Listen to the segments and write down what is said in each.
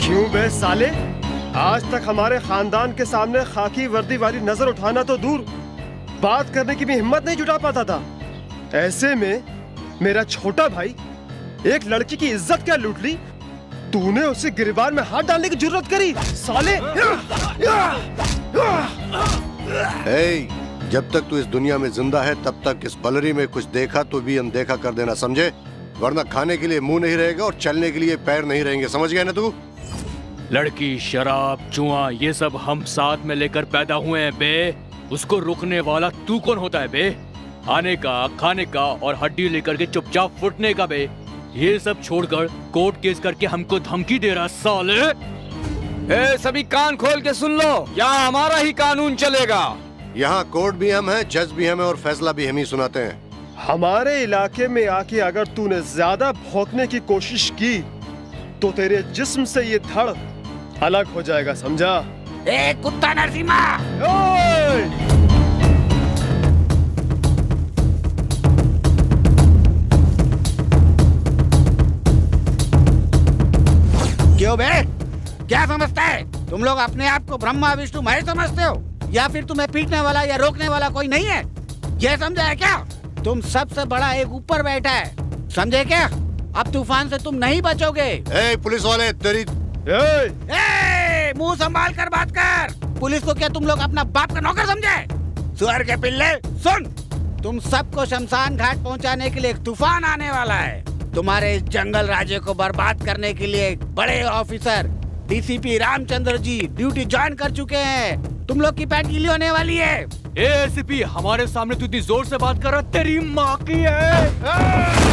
क्यों बे साले, आज तक हमारे खानदान के सामने खाकी वर्दी वाली नजर उठाना तो दूर, बात करने की भी हिम्मत नहीं जुटा पाता था। ऐसे में मेरा छोटा भाई एक लड़की की इज्जत क्या लूट ली, तूने उसे गिरबान में हाथ डालने की जरूरत करी साले। जब तक तू इस दुनिया में जिंदा है तब तक इस बलरी में कुछ देखा तो भी अनदेखा कर देना, समझे? वरना खाने के लिए मुंह नहीं रहेगा और चलने के लिए पैर नहीं रहेंगे, समझ गया ना तू? लड़की, शराब, जुआ, ये सब हम साथ में लेकर पैदा हुए हैं बे। उसको रोकने वाला तू कौन होता है बे? आने का, खाने का और हड्डी लेकर के चुपचाप फुटने का बे। ये सब छोड़कर कोर्ट केस करके हमको धमकी दे रहा साले। सभी कान खोल के सुन लो, यहाँ हमारा ही कानून चलेगा। यहाँ कोर्ट भी हम हैं, जज भी हम हैं और फैसला भी हम ही सुनाते हैं। हमारे इलाके में आके अगर तूने ज्यादा भौंकने की कोशिश की तो तेरे जिस्म से ये धड़ अलग हो जाएगा, समझा? ए कुत्ता नरसिम्हा! क्यों बे? क्या समझता है? तुम लोग अपने आप को ब्रह्मा विष्णु महेश समझते हो, या फिर तुम्हें पीटने वाला या रोकने वाला कोई नहीं है? ये समझा है क्या? तुम सबसे बड़ा एक ऊपर बैठा है, समझे क्या? अब तूफान से तुम नहीं बचोगे। पुलिस वाले तेरी मुंह संभाल कर बात कर। पुलिस को क्या तुम लोग अपना बाप का नौकर समझे? सुअर के पिल्ले, सुन, तुम सबको शमशान घाट पहुंचाने के लिए एक तूफान आने वाला है। तुम्हारे इस जंगल राज्य को बर्बाद करने के लिए एक बड़े officer DCP Ramchandra ji duty join कर चुके हैं। तुम लोग की पैंट गीली होने वाली है। एसीपी, हमारे सामने तू इतनी जोर से बात कर रहा, तेरी माँ की है।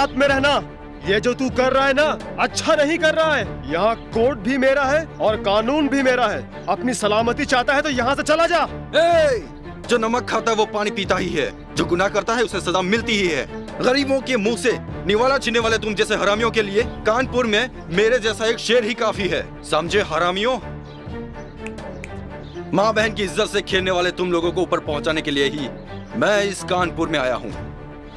औकात में रहना। ये जो तू कर रहा है ना, अच्छा नहीं कर रहा है। यहाँ कोर्ट भी मेरा है और कानून भी मेरा है। अपनी सलामती चाहता है तो यहाँ से चला जा। जो नमक खाता है वो पानी पीता ही है, जो गुनाह करता है उसे सजा मिलती ही है। गरीबों के मुंह से निवाला छीनने वाले तुम जैसे हरामियों के लिए कानपुर में मेरे जैसा एक शेर ही काफी है, समझे हरामियों। माँ बहन की इज्जत से खेलने वाले तुम लोगों को ऊपर पहुंचाने के लिए ही मैं इस कानपुर में आया हूँ।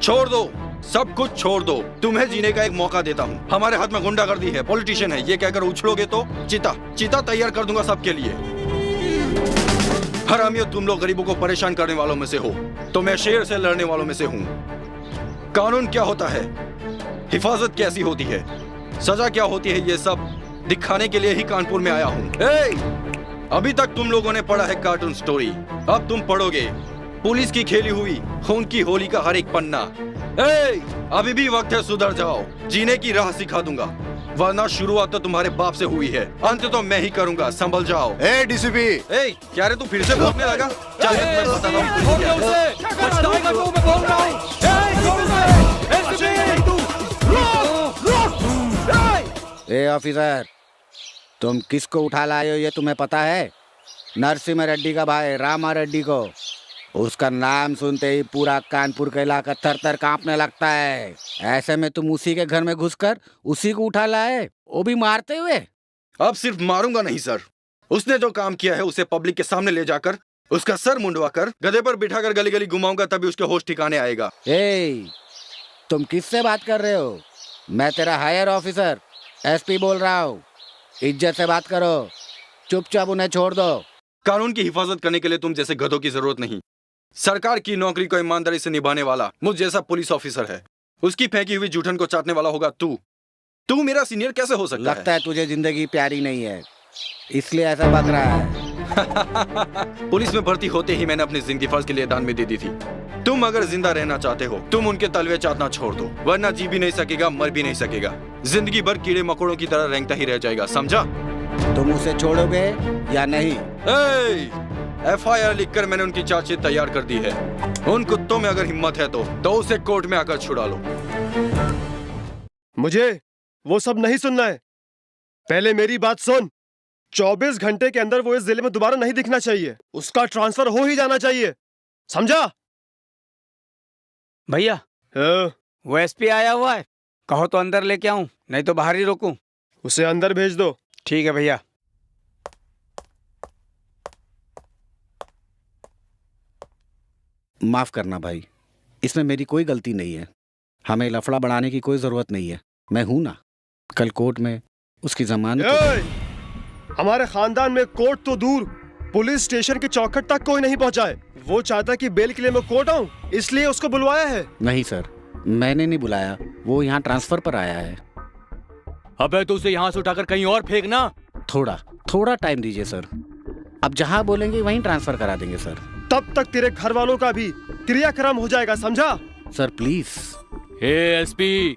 छोड़ दो, सब कुछ छोड़ दो, तुम्हें जीने का एक मौका देता हूँ। हमारे हाथ में गुंडागर्दी है, पॉलिटिशियन है, ये कहकर उछलोगे तो चीता तैयार कर दूंगा सबके लिए। हरामियों, तुम लोग गरीबों को परेशान करने वालों में से हो तो मैं शेर से लड़ने वालों में से हूँ। कानून क्या होता है, हिफाजत कैसी होती है, सजा क्या होती है, ये सब दिखाने के लिए ही कानपुर में आया हूँ। अभी तक तुम लोगों ने पढ़ा है कार्टून स्टोरी, अब तुम पढ़ोगे पुलिस की खेली हुई खून की होली का हर एक पन्ना। अभी भी वक्त है, सुधर जाओ, जीने की राह सिखा दूंगा, वरना शुरुआत तो तुम्हारे बाप से हुई है, अंत तो मैं ही करूंगा, संभल जाओ। डीसीपी, क्या रे तू फिर से भौंकने लगा? चल मैं बताता हूँ। ऑफिसर, तुम किसको उठा लाए हो ये तुम्हें पता है? नरसिम्हा रेड्डी का भाई रामा रेड्डी को। उसका नाम सुनते ही पूरा कानपुर का इलाका थर थर कांपने लगता है। ऐसे में तुम उसी के घर में घुसकर उसी को उठा लाए, वो भी मारते हुए। अब सिर्फ मारूंगा नहीं सर, उसने जो काम किया है उसे पब्लिक के सामने ले जाकर उसका सर मुंडवा कर गधे पर बिठाकर गली गली घुमाऊंगा, तभी उसके होश ठिकाने आएगा। तुम किससे बात कर रहे हो? मैं तेरा हायर ऑफिसर एसपी बोल रहा हूँ। इज्जत से बात करो, चुपचाप उन्हें छोड़ दो। कानून की हिफाजत करने के लिए तुम जैसे गधों की जरूरत नहीं। सरकार की नौकरी को ईमानदारी से निभाने वाला मुझ जैसा पुलिस ऑफिसर है, उसकी फेंकी हुई जूठन को चाटने वाला होगा तू मेरा सीनियर कैसे हो सकता लगता है तुझे जिंदगी प्यारी नहीं है, इसलिए ऐसा बक रहा है। पुलिस में भर्ती होते ही मैंने अपनी जिंदगी फर्ज के लिए दान में दे दी थी। तुम अगर जिंदा रहना चाहते हो, तुम उनके तलवे चाटना छोड़ दो, वरना जी भी नहीं सकेगा, मर भी नहीं सकेगा, जिंदगी भर कीड़े मकोड़ों की तरह रेंगता ही रह जाएगा, समझा? तुम उसे छोड़ोगे या नहीं? FIR लिखकर मैंने उनकी चार्जशीट तैयार कर दी है। उन कुत्तों में अगर हिम्मत है तो उसे कोर्ट में आकर छुड़ा लो। मुझे वो सब नहीं सुनना है, पहले मेरी बात सुन। 24 घंटे के अंदर वो इस जिले में दोबारा नहीं दिखना चाहिए, उसका ट्रांसफर हो ही जाना चाहिए, समझा? भैया वो एसपी आया हुआ है, कहो तो अंदर लेके आऊं, नहीं तो बाहर ही रोकूं। उसे अंदर भेज दो। ठीक है भैया। माफ करना भाई, इसमें मेरी कोई गलती नहीं है। हमें लफड़ा बढ़ाने की कोई जरूरत नहीं है, मैं हूं ना। कल कोर्ट में उसकी जमानत। हमारे खानदान में कोर्ट तो दूर, पुलिस स्टेशन की चौखट तक कोई नहीं पहुंचा है। वो चाहता कि बेल के लिए मैं कोर्ट आऊं, इसलिए उसको बुलवाया है। नहीं सर, मैंने नहीं बुलाया, वो यहाँ ट्रांसफर पर आया है। अबे तो उसे यहाँ से उठाकर कहीं और फेंकना। थोड़ा टाइम दीजिए सर, अब जहाँ बोलेंगे वहीं ट्रांसफर करा देंगे सर। तब तक तेरे घर वालों का भी क्रियाक्रम हो जाएगा, समझा? Sir please. एसपी,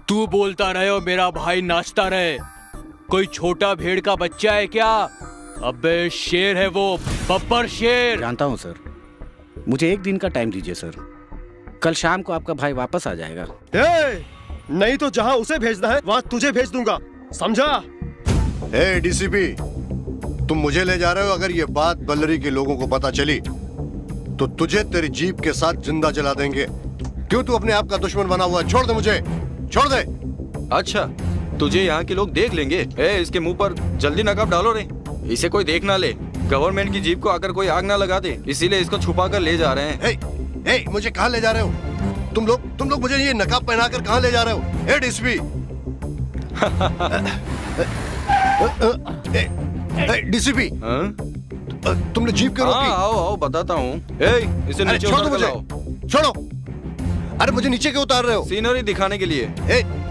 तू बोलता रहे और मेरा भाई नाचता रहे। कोई छोटा भेड़ का बच्चा है क्या? अबे शेर है वो, बब्बर शेर। जानता हूँ सर, मुझे एक दिन का टाइम दीजिए सर, कल शाम को आपका भाई वापस आ जाएगा। नहीं तो जहाँ उसे भेजना है वहाँ तुझे भेज दूंगा, समझा? डीसीपी, तुम मुझे ले जा रहे हो, अगर ये बात बल्लरी के लोगों को पता चली तो तुझे तेरी जीप के साथ जिंदा जला देंगे। क्यों तू अपने आप का दुश्मन बना हुआ है? छोड़ दे मुझे, छोड़ दे। अच्छा, तुझे यहाँ के लोग देख लेंगे। इसके मुंह पर जल्दी नकाब डालो रे, इसे कोई देख ना ले, गवर्नमेंट की जीप को आकर कोई आग ना लगा दे, इसीलिए इसको छुपा कर ले जा रहे हैं। मुझे कहाँ ले जा रहे हो तुम लोग? मुझे ये नकाब पहनाकर कहाँ ले जा रहे हो? डीसीपी, डीसीपी, तुमने जीप क्यों रोकी? आओ बताता हूँ। इसे नीचे छोड़ो उतार मुझे, लाओ। छोड़ो। अरे मुझे नीचे क्यों उतार रहे हो? सीनरी दिखाने के लिए।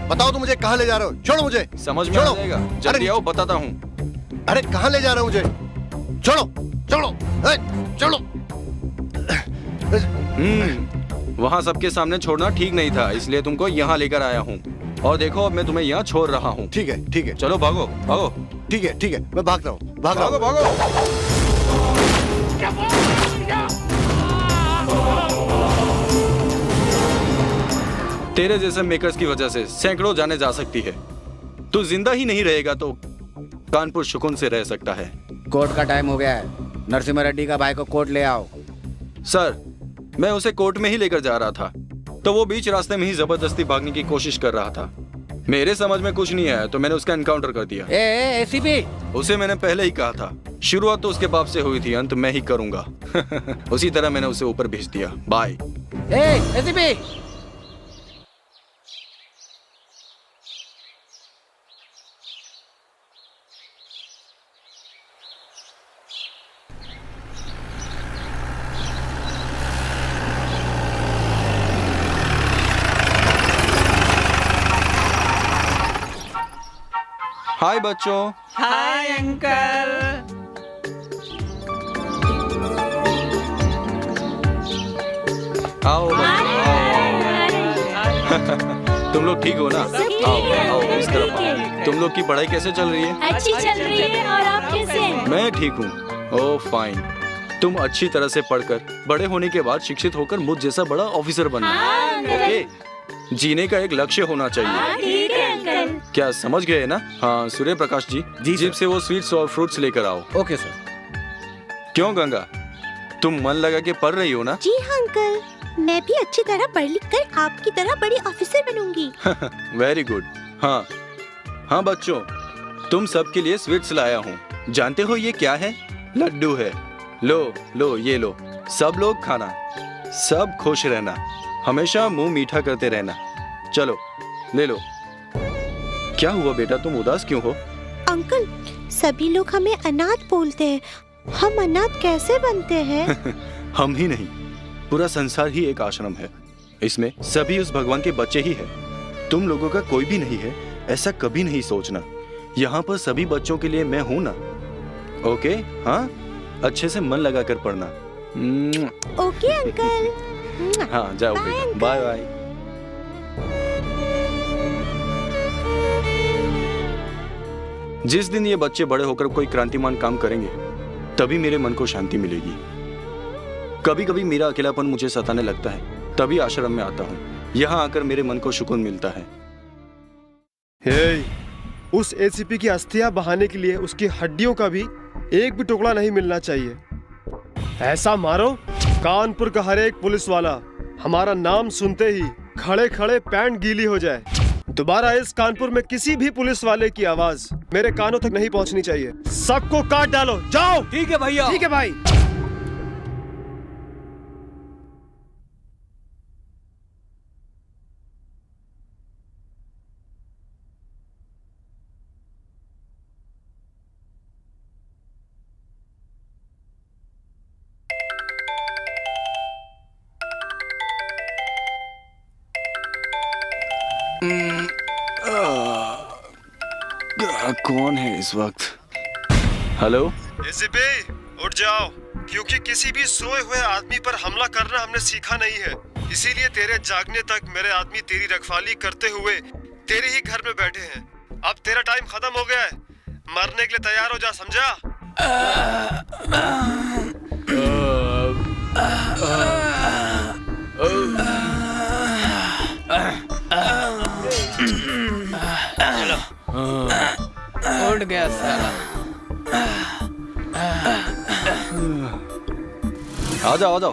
बताओ तो मुझे कहाँ ले जा रहे हो? छोड़ो मुझे। समझ में आ जाएगा, जल्दी आओ बताता हूँ। अरे कहाँ ले जा रहे हो मुझे? छोड़ो, छोड़ो, छोड़ो। वहाँ सबके सामने छोड़ना ठीक नहीं था, इसलिए तुमको यहाँ लेकर आया हूँ। और देखो अब मैं तुम्हें यहाँ छोड़ रहा हूँ। ठीक है, ठीक है, चलो भागो भागो। ठीक है, मैं भाग रहा हूँ, भागो भागो। तेरे जैसे मेकर्स की वजह से सैकड़ों जाने जा सकती है। तू जिंदा ही नहीं रहेगा तो कानपुर सुकून से रह सकता है। कोर्ट का टाइम हो गया है, नरसिम्हा रेड्डी का भाई को कोर्ट ले आओ। सर, मैं उसे कोर्ट में ही लेकर जा रहा था तो वो बीच रास्ते में ही जबरदस्ती भागने की कोशिश कर रहा था। मेरे समझ में कुछ नहीं आया तो मैंने उसका एनकाउंटर कर दिया। एसीपी, उसे मैंने पहले ही कहा था, शुरुआत तो उसके बाप से हुई थी, अंत मैं ही करूंगा। उसी तरह मैंने उसे ऊपर भेज दिया। बाय। एसीपी। हाय बच्चों। Hi uncle. आओ बच्चों, आओ। तुम लोग ठीक हो ना? आओ आओ इस तरफ आओ। तुम लोग की पढ़ाई कैसे चल रही है? अच्छी चल रही है। और आप कैसे हैं? मैं ठीक हूँ। ओह फाइन। तुम अच्छी तरह से पढ़कर बड़े होने के बाद शिक्षित होकर मुझ जैसा बड़ा ऑफिसर बनना। हाँ, ओके? जीने का एक लक्ष्य होना चाहिए। हाँ, ठीक है अंकल। क्या समझ गए ना? हाँ सूर्य प्रकाश जी, जीप से वो स्वीट्स और फ्रूट्स लेकर आओ। Okay sir. क्यों गंगा, तुम मन लगा के पढ़ रही हो ना? जी हाँ अंकल, मैं भी अच्छी तरह पढ़ लिख कर आपकी तरह बड़ी ऑफिसर बनूंगी। Very good. हाँ हाँ बच्चों, तुम सबके लिए स्वीट्स लाया हूँ। जानते हो ये क्या है? लड्डू है। लो लो ये लो। सब लोग खाना, सब खुश रहना, हमेशा मुंह मीठा करते रहना। चलो ले लो। क्या हुआ बेटा, तुम उदास क्यों हो? अंकल, सभी लोग हमें अनाथ बोलते हैं, हम अनाथ कैसे बनते हैं? हम ही नहीं, पूरा संसार ही एक आश्रम है। इसमें सभी उस भगवान के बच्चे ही हैं। तुम लोगों का कोई भी नहीं है, ऐसा कभी नहीं सोचना। यहाँ पर सभी बच्चों के लिए मैं हूँ ना। ओके? हाँ, अच्छे से मन लगा कर पढ़ना। Okay uncle. हाँ जाओ बेटा, बाय बाय। जिस दिन ये बच्चे बड़े होकर कोई क्रांतिमान काम करेंगे तभी मेरे मन को शांति मिलेगी। कभी कभी मेरा अकेलापन मुझे सताने लगता है, तभी आश्रम में आता हूँ। यहाँ आकर मेरे मन को सुकून मिलता है। हे, उस एसीपी की अस्थियां बहाने के लिए उसकी हड्डियों का भी एक भी टुकड़ा नहीं मिलना चाहिए। ऐसा मारो कानपुर का हर एक पुलिस वाला हमारा नाम सुनते ही खड़े खड़े पैंट गीली हो जाए। दोबारा इस कानपुर में किसी भी पुलिस वाले की आवाज मेरे कानों तक नहीं पहुंचनी चाहिए। सबको काट डालो, जाओ। ठीक है भैया। ठीक है भाई। कौन है इस वक्त? हेलो एसीपी, उठ जाओ, क्योंकि किसी भी सोए हुए आदमी पर हमला करना हमने सीखा नहीं है। इसीलिए तेरे जागने तक मेरे आदमी तेरी रखवाली करते हुए तेरे ही घर में बैठे हैं। अब तेरा टाइम खत्म हो गया है, मरने के लिए तैयार हो जा, समझा? उठ गया साला। आ जाओ आ जाओ।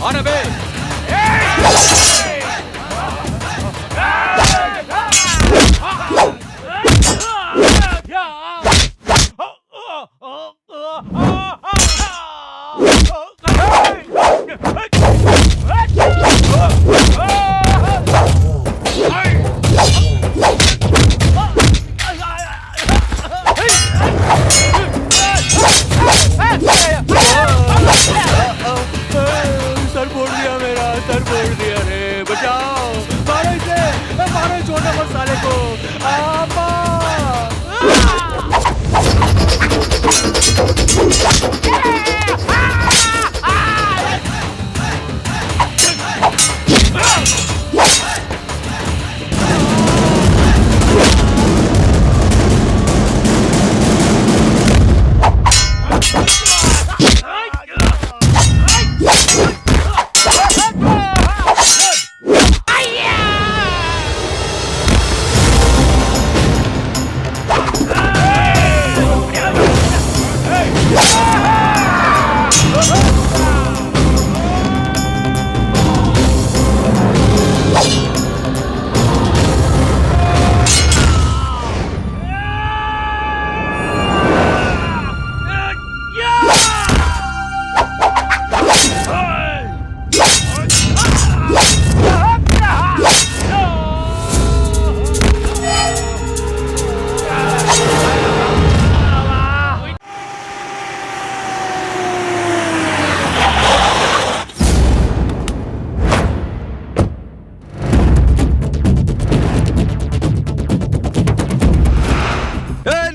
आना बे। सर फोड़ दिया मेरा, सर फोड़ दिया रे, बचाओ, मारो इसे, मारो इस छोटे मत साले को, आपा।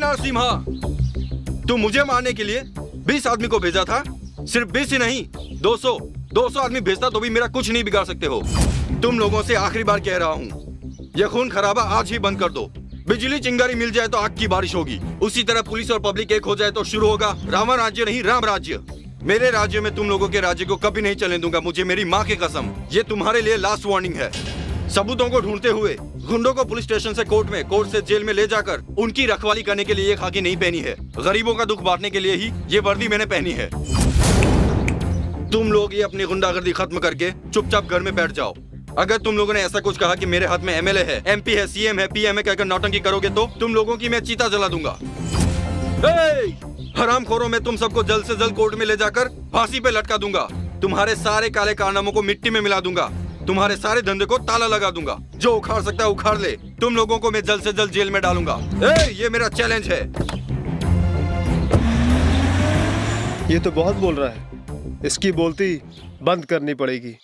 नरसिम्हा, तुम मुझे मारने के लिए 20 आदमी को भेजा था। सिर्फ 20 ही नहीं, 200 आदमी भेजता तो भी मेरा कुछ नहीं बिगाड़ सकते हो। तुम लोगों से आखिरी बार कह रहा हूँ, यह खून खराबा आज ही बंद कर दो। बिजली चिंगारी मिल जाए तो आग की बारिश होगी, उसी तरह पुलिस और पब्लिक एक हो जाए तो शुरू होगा रावण राज्य नहीं राम राज्य। मेरे राज्य में तुम लोगों के राज्य को कभी नहीं चलने दूंगा, मुझे मेरी माँ की कसम। ये तुम्हारे लिए लास्ट वार्निंग है। सबूतों को ढूंढते हुए गुंडों को पुलिस स्टेशन से कोर्ट में, कोर्ट से जेल में ले जाकर उनकी रखवाली करने के लिए ये खाकी नहीं पहनी है। गरीबों का दुख बांटने के लिए ही ये वर्दी मैंने पहनी है। तुम लोग ये अपनी गुंडागर्दी खत्म करके चुपचाप घर में बैठ जाओ। अगर तुम लोगों ने ऐसा कुछ कहा कि मेरे हाथ में एमएलए है, एमपी है, सीएम है, पीएम है कहकर नौटंकी करोगे तो तुम लोगों की मैं चीता जला दूंगा। हरामखोरों, मैं तुम सबको जल्द से जल्द कोर्ट में ले जाकर फांसी पे लटका दूंगा। तुम्हारे सारे काले कारनामों को मिट्टी में मिला दूंगा। तुम्हारे सारे धंधे को ताला लगा दूंगा। जो उखाड़ सकता है उखाड़ ले। तुम लोगों को मैं जल्द से जल्द जेल में डालूंगा। ये मेरा चैलेंज है। ये तो बहुत बोल रहा है, इसकी बोलती बंद करनी पड़ेगी।